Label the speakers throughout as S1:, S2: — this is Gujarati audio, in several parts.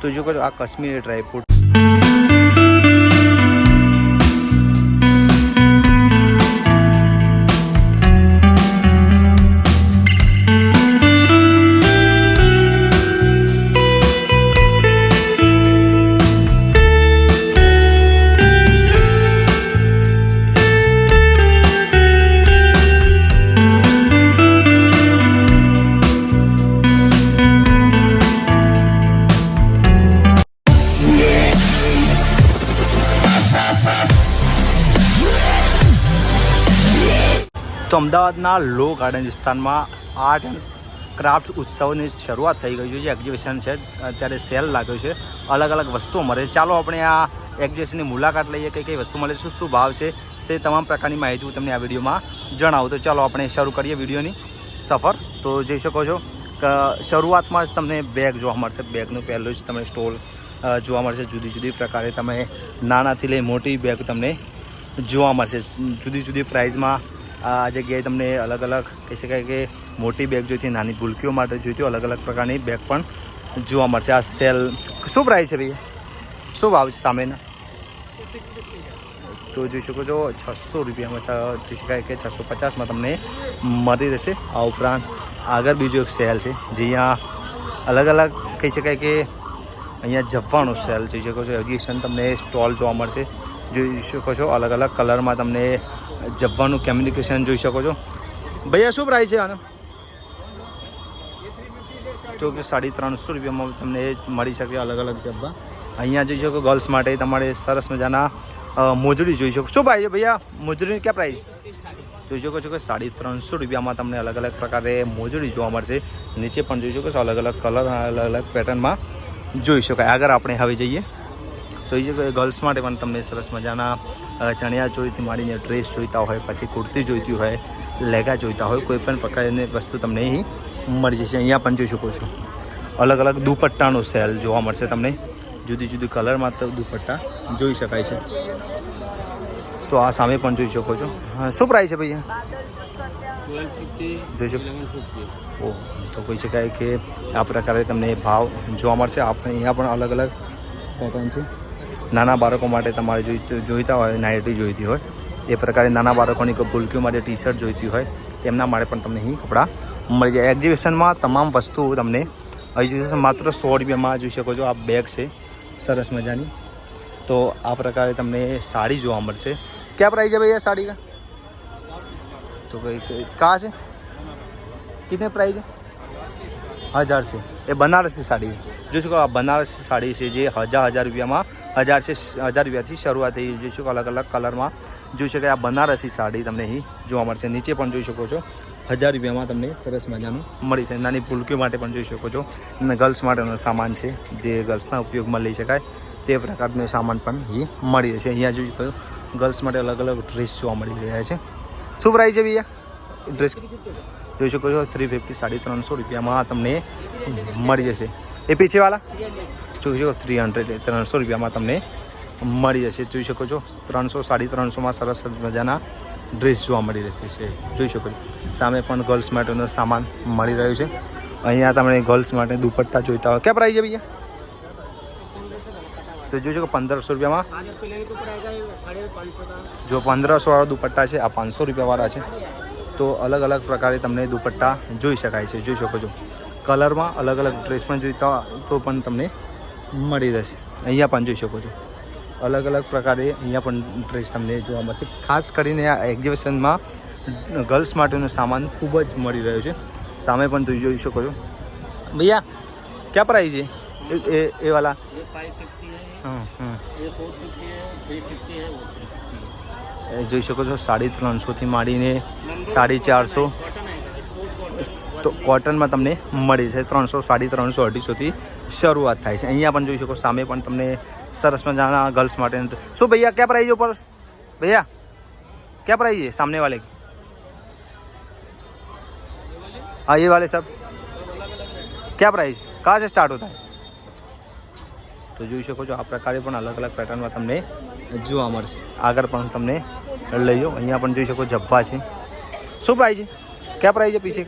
S1: તો જો કહો આ કાશ્મીરી ડ્રાયફ્રૂટ તો અમદાવાદના લો ગાર્ડન વિસ્તારમાં આર્ટ એન્ડ ક્રાફ્ટ ઉત્સવની શરૂઆત થઈ ગઈ છે. જે એક્ઝિબિશન છે અત્યારે સેલ લાગ્યો છે, અલગ અલગ વસ્તુઓ મળે છે. ચાલો આપણે આ એક્ઝિબિશનની મુલાકાત લઈએ, કઈ કઈ વસ્તુ મળે છે, શું ભાવ છે, તે તમામ પ્રકારની માહિતી હું તમને આ વિડીયોમાં જણાવું. તો ચાલો આપણે શરૂ કરીએ વિડીયોની સફર. તો જોઈ શકો છો કે શરૂઆતમાં જ તમને બેગ જોવા મળશે. બેગનું પહેલું જ તમને સ્ટોલ જોવા મળશે. જુદી જુદી પ્રકારે તમે નાનાથી લઈ મોટી બેગ તમને જોવા મળશે. જુદી જુદી પ્રાઇઝમાં આ જગ્યાએ તમને અલગ અલગ કહી શકાય કે મોટી બેગ જોઈતી, નાની ભૂલકીઓ માટે જોઈતી અલગ અલગ પ્રકારની બેગ પણ જોવા મળશે. આ સેલ શું પ્રાઇસ છે ભૈયા, શું ભાવ છે સામેના? તો જોઈ શકો છો 600 રૂપિયામાં જોઈ શકાય કે 650માં તમને મળી રહેશે. આ ઉપરાંત આગળ બીજો એક સેલ છે જે અહીંયા અલગ અલગ કહી શકાય કે અહીંયા જમવાનો સેલ જોઈ શકો છો. એક્ઝિબિશન તમને સ્ટોલ જોવા મળશે. જોઈ શકો છો અલગ અલગ કલરમાં તમને જમવાનું કમ્યુનિકેશન જોઈ શકો છો. ભૈયા શું પ્રાઇસ છે આનો? તો કે 350 રૂપિયામાં તમને મળી શકે અલગ અલગ જબ્બા. અહીંયા જોઈ શકો ગર્લ્સ માટે તમારે સરસ મજાના મોજડી જોઈ શકો. શું ભાઈ છે ભૈયા મોજડીની ક્યાં પ્રાઇસ? જોઈ શકો છો કે 350 રૂપિયામાં તમને અલગ અલગ પ્રકારે મોજડી જોવા મળશે. નીચે પણ જોઈ શકો છો અલગ અલગ કલર અલગ અલગ પેટર્નમાં જોઈ શકાય. આગળ આપણે હવે જઈએ તો એ કે ગર્લ્સ માટે પણ તમને સરસ મજાના ચણિયા ચોળીથી માંડીને ડ્રેસ જોઈતા હોય, પછી કુર્તી જોઈતી હોય, લેગા જોઈતા હોય, કોઈ પણ પ્રકારની વસ્તુ તમને અહીં મળી જશે. અહીંયા પણ જોઈ શકો છો અલગ અલગ દુપટ્ટાનો સેલ જોવા મળશે તમને. જુદી જુદી કલરમાં તો દુપટ્ટા જોઈ શકાય છે. તો આ સામે પણ જોઈ શકો છો. શું પ્રાઇસ છે ભૈયા? 1250. ઓહ, તો કહી શકાય કે આ પ્રકારે તમને ભાવ જોવા મળશે. આપણે અહીંયા પણ અલગ અલગ પેટર્ન છે. નાના બાળકો માટે તમારે જોઈતા હોય, નાઇટી જોઈતી હોય, એ પ્રકારે નાના બાળકોની ભૂલકીઓ માટે ટી શર્ટ જોઈતી હોય, તેમના માટે પણ તમને અહીં કપડાં મળી જાય. એક્ઝિબિશનમાં તમામ વસ્તુઓ તમને એક્ઝિબિશન માત્ર 100 રૂપિયામાં જોઈ શકો છો. આ બેગ છે સરસ મજાની. તો આ પ્રકારે તમને સાડી જોવા મળશે. ક્યાં પ્રાઇસ છે ભૈયા સાડી કા? તો કઈ કहाँ છે, कितने प्राइस है? 1000 से. એ બનારસી સાડી જોઈ શકો. આ બનારસી સાડી છે જે 1000 રૂપિયામાં 1000 રૂપિયાથી શરૂઆત થઈ. જોઈ શકો અલગ અલગ કલરમાં જોઈ શકાય. આ બનારસી સાડી તમને અહીં જોવા મળશે. નીચે પણ જોઈ શકો છો 1000 રૂપિયામાં તમને સરસ મજાનું મળી છે. નાની ફૂલકીઓ માટે પણ જોઈ શકો છો. ગર્લ્સ માટેનો સામાન છે જે ગર્લ્સના ઉપયોગમાં લઈ શકાય તે પ્રકારનો સામાન પણ અહીં મળી જશે. અહીંયા જોઈ શકો ગર્લ્સ માટે અલગ અલગ ડ્રેસ જોવા મળી રહ્યા છે. શું પ્રાઇસ છે ભૈયા ડ્રેસ? જોઈ શકો છો 350 350 રૂપિયામાં તમને મળી જશે. એ પીછેવાળા જોઈ શકો 300 રૂપિયામાં તમને મળી જશે. જોઈ શકો છો 300 350માં સરસ મજાના ડ્રેસ જોવા મળી રહે છે. જોઈ શકો છો સામે પણ ગર્લ્સ માટેનો સામાન મળી રહ્યો છે. અહીંયા તમને ગર્લ્સ માટે દુપટ્ટા જોઈતા હોય. ક્યાં પ્રાઇસ છે ભૈયા? તો જોઈ શકો 1500 રૂપિયામાં. જો 1500 દુપટ્ટા છે, આ 500 રૂપિયાવાળા છે. તો અલગ અલગ પ્રકારે તમને દુપટ્ટા જોઈ શકાય છે. જોઈ શકો છો કલરમાં અલગ અલગ ડ્રેસ પણ જોઈતા તો પણ તમને મળી રહેશે. અહીંયા પણ જોઈ શકો છો અલગ અલગ પ્રકારે અહીંયા પણ ડ્રેસ તમને જોવા મળશે. ખાસ કરીને આ એક્ઝિબિશનમાં ગર્લ્સ માટેનો સામાન ખૂબ જ મળી રહ્યો છે. સામે પણ તમે જોઈ શકો છો. ભૈયા ક્યાં પ્રાઇસ છે એ વાલા? જોઈ શકો છો 350થી માંડીને 450 તો કોટનમાં તમને મળી છે. 300 350 250થી શરૂઆત થાય છે. અહીંયા પણ જોઈ શકો સામે પણ તમને સરસ મજાના ગર્લ્સ માટે. શું ભૈયા ક્યાં પ્રાઇસ ઉપર? भैया क्या प्राइस है सामने वाले की? हाँ ये वाले सब क्या प्राइस कहाँ से स्टार्ट होता है? तो જોઈ શકો છો આ પ્રકારે પણ અલગ અલગ પેટર્નમાં તમને જોવા મળશે. આગળ પણ તમને લઈ જાઓ. અહીંયા પણ જોઈ શકો જબ્બા છે. શું પ્રાઇસ છે? ક્યાં પ્રાઇસ છે પીછે?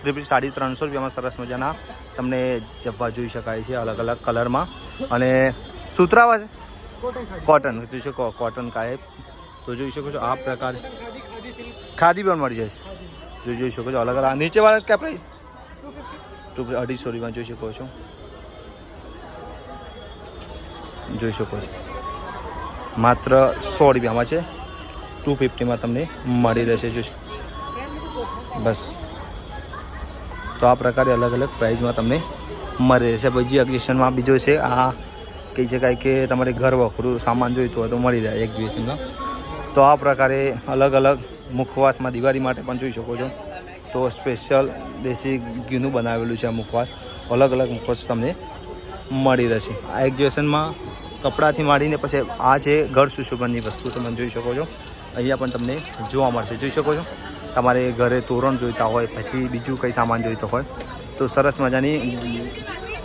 S1: 350 રૂપિયામાં સરસ મજાના તમને જબ્બા જોઈ શકાય છે અલગ અલગ કલરમાં. અને સુતરાવા છે કોટન જોઈ શકો કોટન કાય તો જોઈ શકો છો આ પ્રકાર ખાદી પણ મળી જશે જોઈ શકો છો અલગ અલગ નીચેવાળા ક્યાં પ્રાઇસ 250 રૂપિયામાં જોઈ શકો છો માત્ર 100 રૂપિયામાં છે 250માં તમને મળી રહેશે જોઈ બસ તો આ પ્રકારે અલગ અલગ પ્રાઇઝમાં તમને મળી રહેશે બીજી એક્ઝિબિશનમાં બીજો છે આ કહી શકાય કે તમારે ઘર વખરું સામાન જોઈતું હોય તો મળી જાય એક્ઝિબિશનમાં તો આ પ્રકારે અલગ અલગ મુખવાસમાં દિવાળી માટે પણ જોઈ શકો છો તો સ્પેશિયલ દેશી ઘીનું બનાવેલું છે આ મુખવાસ અલગ અલગ મુખવાસ તમને મળી રહેશે આ એક્ઝિબિશનમાં કપડાથી માંડીને પછી આ છે ઘર સુશોભનની વસ્તુ તમે જોઈ શકો છો અહીંયા પણ તમને જોવા મળશે જોઈ શકો છો તમારે ઘરે તોરણ જોઈતા હોય પછી બીજું કંઈ સામાન જોઈતો હોય તો સરસ મજાની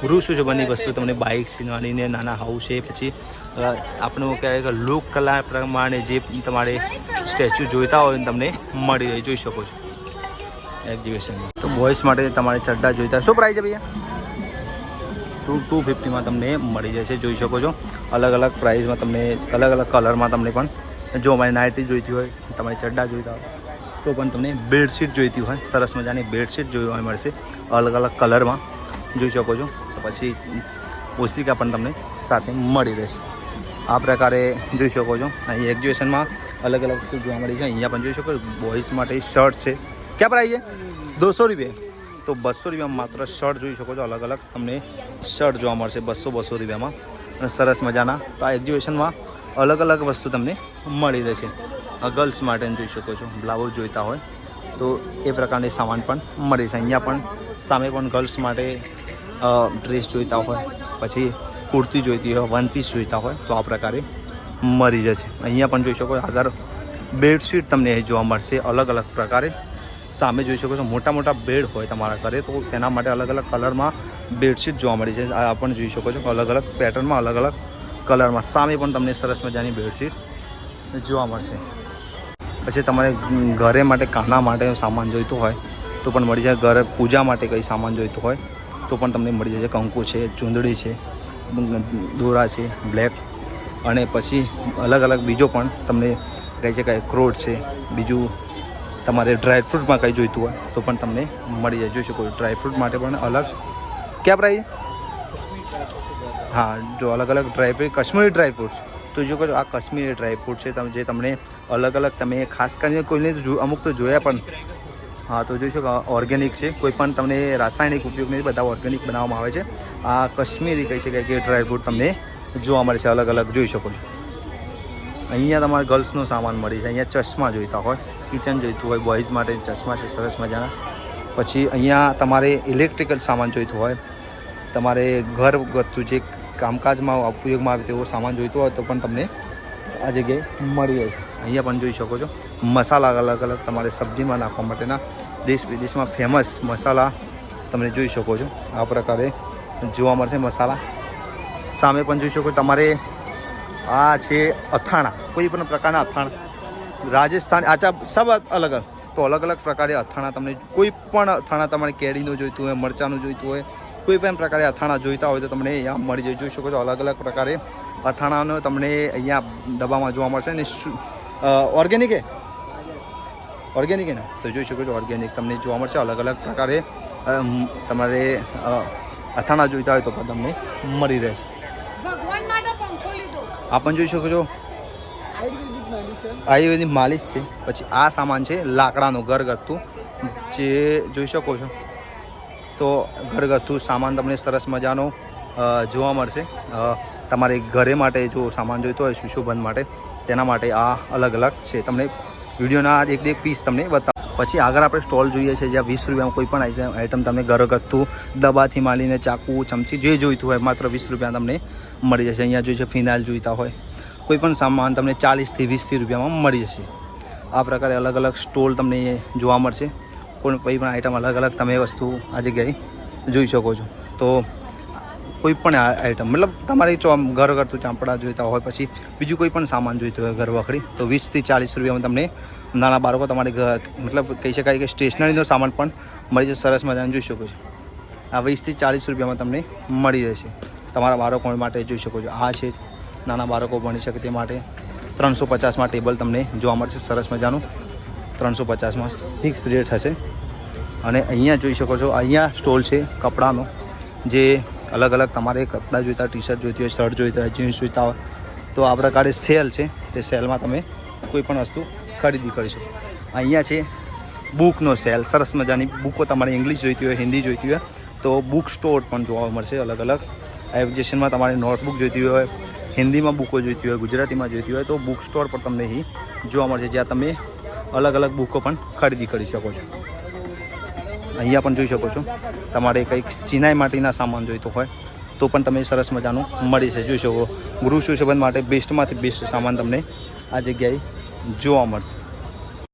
S1: ગૃહ સુશોભનની વસ્તુ તમને બાઇકથી માંડીને નાના હાઉસ છે પછી આપણું કહેવાય કે લોક કલા પ્રમાણે જે તમારે સ્ટેચ્યુ જોઈતા હોય તમને મળી રહે જોઈ શકો છો એક્ઝિબિશનમાં તો બોયઝ માટે તમારે ચડ્ડા જોઈતા શું પ્રાઇસ છે ભૈયા 250માં તમને મળી જશે જોઈ શકો છો અલગ અલગ પ્રાઇસમાં તમને અલગ અલગ કલરમાં તમને પણ જો અમારી નાઇટી જોઈતી હોય તમારી ચડ્ડા જોઈતા હોય તો પણ તમને બેડશીટ જોઈતી હોય સરસ મજાની બેડશીટ જોવા મળશે અલગ અલગ કલરમાં જોઈ શકો છો તો પછી ઓશિકા પણ તમને સાથે મળી રહેશે આ પ્રકારે જોઈ શકો છો અહીં એક્ઝિબિશનમાં અલગ અલગ વસ્તુ જોવા મળી છે અહીંયા પણ જોઈ શકો છો બોયઝ માટે શર્ટ છે ક્યાં પ્રાઇસ છે 200 રૂપિયા તો 200 રૂપિયામાં માત્ર શર્ટ જોઈ શકો છો અલગ અલગ તમને શર્ટ જોવા મળશે 200 રૂપિયામાં અને સરસ મજાના તો આ એક્ઝિબિશનમાં અલગ અલગ વસ્તુ તમને મળી રહેશે ગર્લ્સ માટે જોઈ શકો છો બ્લાઉઝ જોઈતા હોય તો એ પ્રકારની સામાન પણ મળી છે અહીંયા પણ સામે પણ ગર્લ્સ માટે ડ્રેસ જોઈતા હોય પછી કુર્તી જોઈતી હોય વન પીસ જોઈતા હોય તો આ પ્રકારે મળી જશે અહીંયા પણ જોઈ શકો આગળ બેડશીટ તમને જોવા મળશે અલગ અલગ પ્રકારે સામે જોઈ શકો છો મોટા મોટા બેડ હોય તમારા ઘરે તો તેના માટે અલગ અલગ કલરમાં બેડશીટ જોવા મળી છે આ પણ જોઈ શકો છો અલગ અલગ પેટર્નમાં અલગ અલગ કલરમાં સામે પણ તમને સરસ મજાની બેડશીટ જોવા મળશે પછી તમારે ઘરે માટે કાના માટે સામાન જોઈતું હોય તો પણ મળી જાય ઘરે પૂજા માટે કંઈ સામાન જોઈતું હોય તો પણ તમને મળી જશે કંકુ છે ચૂંદડી છે દોરા છે બ્લેક અને પછી અલગ અલગ બીજો પણ તમને કહી શકાય ક્રોટ છે બીજું તમારે ડ્રાયફ્રૂટમાં કંઈ જોઈતું હોય તો પણ તમને મળી જાય જોઈ શકો ડ્રાયફ્રૂટ માટે પણ અલગ ક્યાં પ્રાઇસ હા જો અલગ અલગ ડ્રાયફ્રૂટ કાશ્મીરી ડ્રાયફ્રૂટ્સ તો જો આ કાશ્મીરી ડ્રાયફ્રૂટ છે જે તમને અલગ અલગ તમે ખાસ કરીને કોઈને અમુક તો જોયા પણ હા તો જોઈ શકો ઓર્ગેનિક છે કોઈ પણ તમને રાસાયણિક ઉપયોગ નહીં બધા ઓર્ગેનિક બનાવવામાં આવે છે આ કાશ્મીરી કહી શકાય કે ડ્રાયફ્રૂટ તમને જોવા મળે છે અલગ અલગ જોઈ શકો છો અહીંયા તમારે ગર્લ્સનો સામાન મળી છે અહીંયા ચશ્મા જોઈતા હોય કિચન જોઈતું હોય બોયઝ માટે ચશ્મા છે સરસ મજાના પછી અહીંયા તમારે ઇલેક્ટ્રિકલ સામાન જોઈતું હોય તમારે ઘર ગતું જે કામકાજમાં ઉપયોગમાં આવે તેવો સામાન જોઈતો હોય તો પણ તમને આ જગ્યાએ મળી જાય છે અહીંયા પણ જોઈ શકો છો મસાલા અલગ અલગ તમારે સબ્જીમાં નાખવા માટેના દેશ વિદેશમાં ફેમસ મસાલા તમે જોઈ શકો છો આ પ્રકારે જોવા મળશે મસાલા સામે પણ જોઈ શકો તમારે આ છે અથાણા કોઈ પણ પ્રકારના અથાણા રાજસ્થાન આચા સબ અલગ તો અલગ અલગ પ્રકારે અથાણા તમને કોઈ પણ અથાણા તમારે કેરીનું જોઈતું હોય મરચાંનું જોઈતું હોય કોઈ પણ પ્રકારે અથાણા જોઈતા હોય તો તમને અહીંયા મળી જાય જોઈ શકો છો અલગ અલગ પ્રકારે અથાણાનો તમને અહીંયા ડબ્બામાં જોવા મળશે ને ઓર્ગેનિક ને તો જોઈ શકો છો ઓર્ગેનિક તમને જોવા મળશે અલગ અલગ પ્રકારે તમારે અથાણા જોઈતા હોય તો પણ તમને મળી રહેશે આ પણ જોઈ શકો છો આયુર્વેદિક માલિશ છે પછી આ સામાન છે લાકડાનો ઘરગથ્થું જે જોઈ શકો છો તો ઘરગથ્થું સામાન તમને સરસ મજાનો જોવા મળશે તમારે ઘરે માટે જો સામાન જોઈતો હોય સુશોભન માટે તેના માટે આ અલગ અલગ છે તમને વિડીયોના એક પીસ તમને બતાવો પછી આગળ આપણે સ્ટોલ જોઈએ છે જ્યાં 20 રૂપિયામાં કોઈ પણ આઈટમ તમને ઘરગથ્થું ડબ્બાથી માંડીને ચાકુ ચમચી જે જોઈતું હોય માત્ર 20 રૂપિયા તમને મળી જશે અહીંયા જોઈએ છે ફિનાઇલ જોઈતા હોય કોઈ પણ સામાન તમને 40 થી 20 રૂપિયામાં મળી જશે આ પ્રકારે અલગ અલગ સ્ટોલ તમને જોવા મળશે કોઈ પણ આઈટમ અલગ અલગ તમે વસ્તુ આ જગ્યાએ જોઈ શકો છો તો કોઈ પણ આઈટમ મતલબ તમારે ઘરગથ્થું ચાંપડા જોઈતા હોય પછી બીજું કોઈ પણ સામાન જોઈતું હોય ઘર વખરી તો 20 થી 40 રૂપિયામાં તમને નાના બાળકો તમારે મતલબ કહી શકાય કે સ્ટેશનરીનો સામાન પણ મળી જશે સરસ મજાનું જોઈ શકો છો આ 20 થી 40 રૂપિયામાં તમને મળી જશે તમારા બાળકો માટે જોઈ શકો છો. આ છે નાના બાળકો ભણી શકે તે માટે 350માં ટેબલ તમને જોવા મળશે. સરસ મજાનું 350માં ફિક્સ રેટ હશે. અને અહીંયા જોઈ શકો છો, અહીંયા સ્ટોલ છે કપડાનો, જે અલગ અલગ તમારે કપડાં જોઈતા, ટી શર્ટ જોઈતી હોય, શર્ટ જોઈતા હોય, જીન્સ જોઈતા હોય તો આ પ્રકારે સેલ છે. તે સેલમાં તમે કોઈ પણ વસ્તુ ખરીદી કરી શકો. અહીંયા છે બુકનો સેલ. સરસ મજાની બુકો તમારે ઇંગ્લિશ જોઈતી હોય, હિન્દી જોઈતી હોય તો બુક સ્ટોર પણ જોવા મળશે. અલગ અલગ એપ્લિકેશનમાં તમારે નોટબુક જોઈતી હોય, હિન્દીમાં બુકો જોઈતી હોય, ગુજરાતીમાં જોઈતી હોય તો બુક સ્ટોર પર તમને અહીં જોવા મળશે, જ્યાં તમે અલગ અલગ બુકો પણ ખરીદી કરી શકો છો. અહીંયા પણ જોઈ શકો છો, તમારે કંઈક ચિનાઈ માટીના સામાન જોઈતો હોય તો પણ તમે સરસ મજાનું મળી છે. જોઈ શકો ગૃહ સુશોભન માટે બેસ્ટમાંથી બેસ્ટ સામાન તમને આ જગ્યાએ જોવા મળશે.